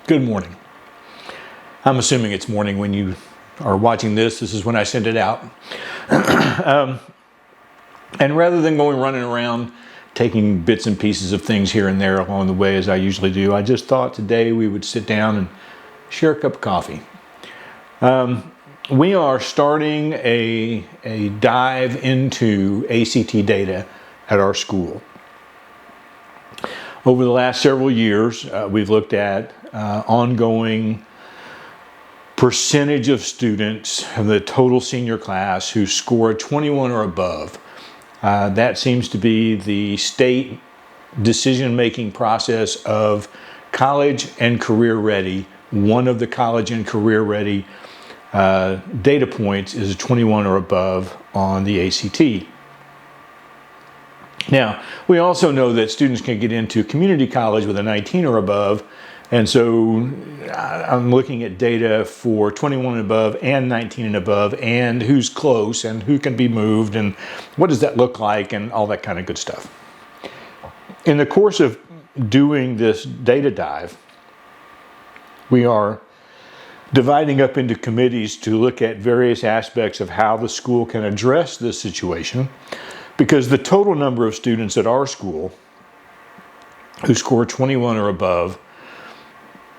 Good morning. I'm assuming it's morning when you are watching this. This is when I send it out. And rather than going running around taking bits and pieces of things here and there along the way as I usually do, I just thought today we would sit down and share a cup of coffee. We are starting a dive into ACT data at our school. Over the last several years, we've looked at ongoing percentage of students of the total senior class who score a 21 or above. That seems to be the state decision-making process of college and career ready. One of the college and career ready data points is a 21 or above on the ACT. Now, we also know that students can get into community college with a 19 or above, and so I'm looking at data for 21 and above and 19 and above, and who's close and who can be moved and what does that look like and all that kind of good stuff. In the course of doing this data dive, we are dividing up into committees to look at various aspects of how the school can address this situation, because the total number of students at our school who score 21 or above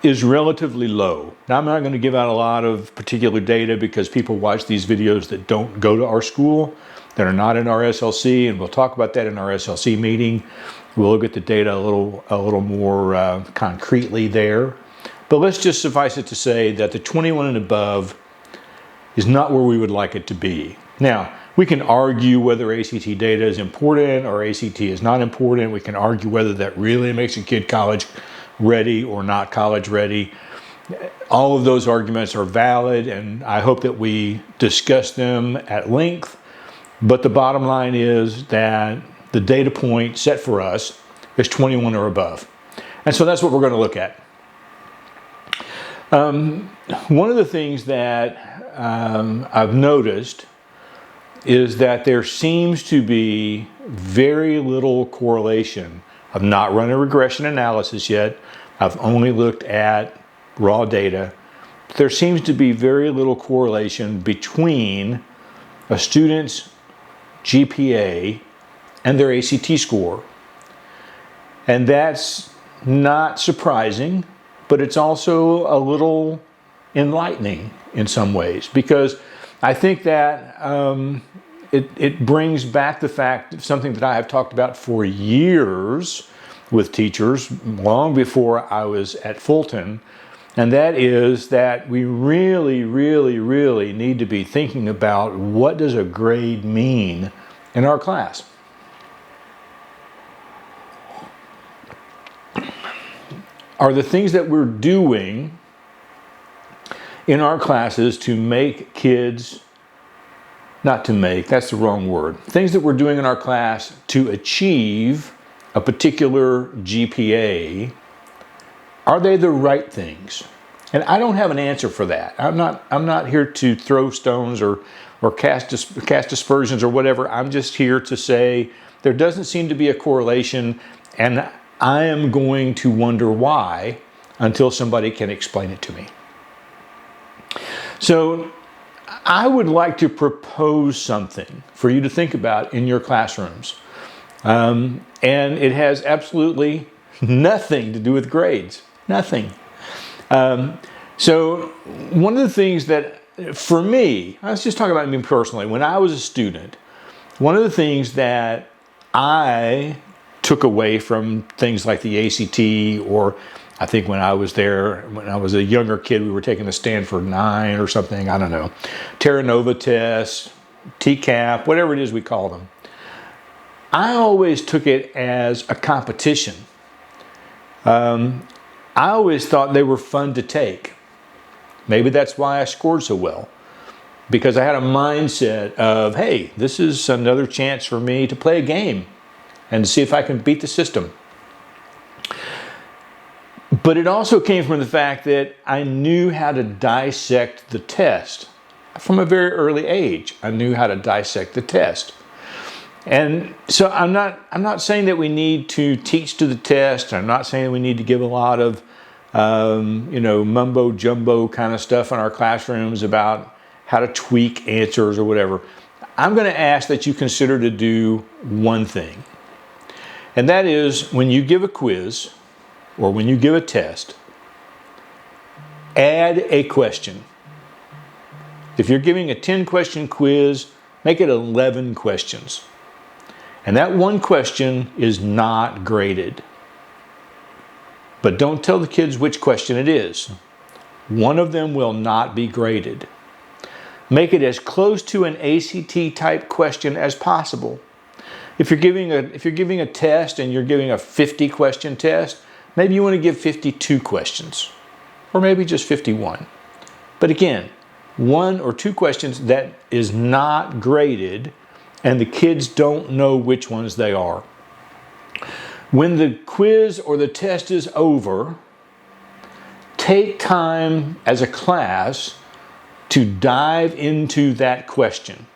is relatively low. Now, I'm not going to give out a lot of particular data because people watch these videos that don't go to our school, that are not in our SLC, and we'll talk about that in our SLC meeting. We'll look at the data a little more concretely there. But let's just suffice it to say that the 21 and above is not where we would like it to be. Now, we can argue whether ACT data is important or ACT is not important. We can argue whether that really makes a kid college ready or not college ready. All of those arguments are valid, and I hope that we discuss them at length. But the bottom line is that the data point set for us is 21 or above. And so that's what we're going to look at. One of the things that I've noticed is that there seems to be very little correlation. I've not run a regression analysis yet. I've only looked at raw data. There seems to be very little correlation between a student's GPA and their ACT score. And that's not surprising, but it's also a little enlightening in some ways, because I think that it brings back the fact of something that I have talked about for years with teachers, long before I was at Fulton, and that is that we really, really, really need to be thinking about what does a grade mean in our class. Are the things that we're doing in our classes to make kids, not to make, that's the wrong word, things that we're doing in our class to achieve a particular GPA, are they the right things? And I don't have an answer for that. I'm not here to throw stones or cast aspersions or whatever. I'm just here to say there doesn't seem to be a correlation, and I am going to wonder why until somebody can explain it to me. So I would like to propose something for you to think about in your classrooms. And it has absolutely nothing to do with grades. Nothing. So one of the things that, for me, let's just talk about me personally. When I was a student, one of the things that I took away from things like the ACT, or I think when I was there, when I was a younger kid, we were taking the Stanford 9 or something, I don't know, Terra Nova tests, TCAP, whatever it is we call them. I always took it as a competition. I always thought they were fun to take. Maybe that's why I scored so well, because I had a mindset of, hey, this is another chance for me to play a game and see if I can beat the system. But it also came from the fact that I knew how to dissect the test. From a very early age, I knew how to dissect the test. And so I'm not saying that we need to teach to the test. I'm not saying we need to give a lot of mumbo jumbo kind of stuff in our classrooms about how to tweak answers or whatever. I'm going to ask that you consider to do one thing. And that is, when you give a quiz or when you give a test, add a question. If you're giving a 10-question quiz, make it 11 questions. And that one question is not graded. But don't tell the kids which question it is. One of them will not be graded. Make it as close to an ACT type question as possible. If you're giving a test and you're giving a 50-question test, maybe you want to give 52 questions, or maybe just 51. But again, 1 or 2 questions that is not graded, and the kids don't know which ones they are. When the quiz or the test is over, take time as a class to dive into that question.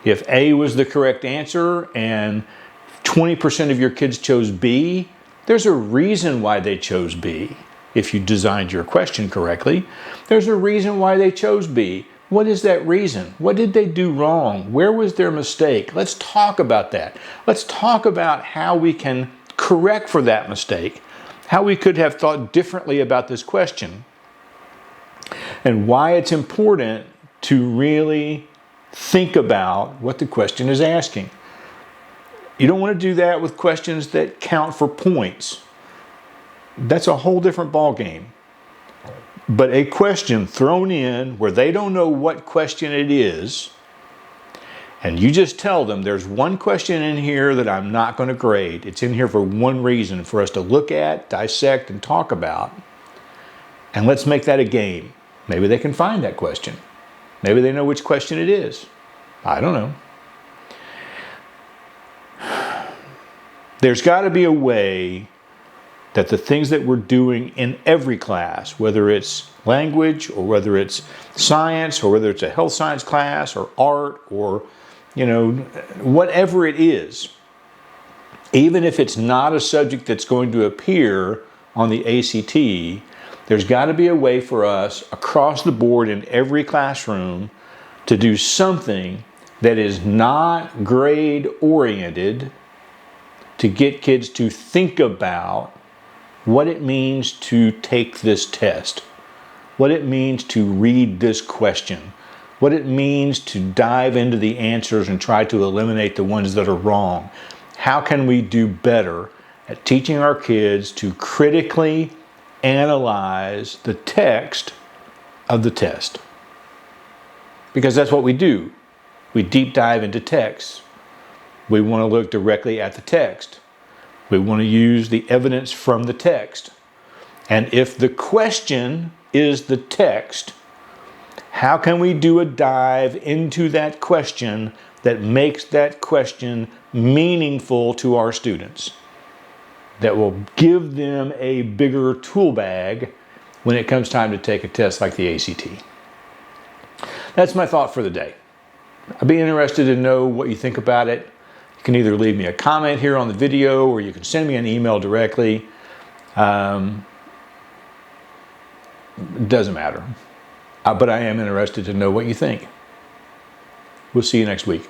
If A was the correct answer and 20% of your kids chose B, there's a reason why they chose B. If you designed your question correctly, there's a reason why they chose B. What is that reason? What did they do wrong? Where was their mistake? Let's talk about that. Let's talk about how we can correct for that mistake, how we could have thought differently about this question, and why it's important to really think about what the question is asking. You don't want to do that with questions that count for points. That's a whole different ballgame. But a question thrown in where they don't know what question it is, and you just tell them there's one question in here that I'm not going to grade. It's in here for one reason, for us to look at, dissect, and talk about. And let's make that a game. Maybe they can find that question. Maybe they know which question it is. I don't know. There's got to be a way that the things that we're doing in every class, whether it's language or whether it's science or whether it's a health science class or art or, whatever it is, even if it's not a subject that's going to appear on the ACT, there's got to be a way for us across the board in every classroom to do something that is not grade oriented to get kids to think about what it means to take this test, what it means to read this question, what it means to dive into the answers and try to eliminate the ones that are wrong. How can we do better at teaching our kids to critically analyze the text of the test? Because that's what we do. We deep dive into text. We want to look directly at the text. We want to use the evidence from the text. And if the question is the text, how can we do a dive into that question that makes that question meaningful to our students, that will give them a bigger tool bag when it comes time to take a test like the ACT? That's my thought for the day. I'd be interested to know what you think about it. You can either leave me a comment here on the video or you can send me an email directly. It doesn't matter. But I am interested to know what you think. We'll see you next week.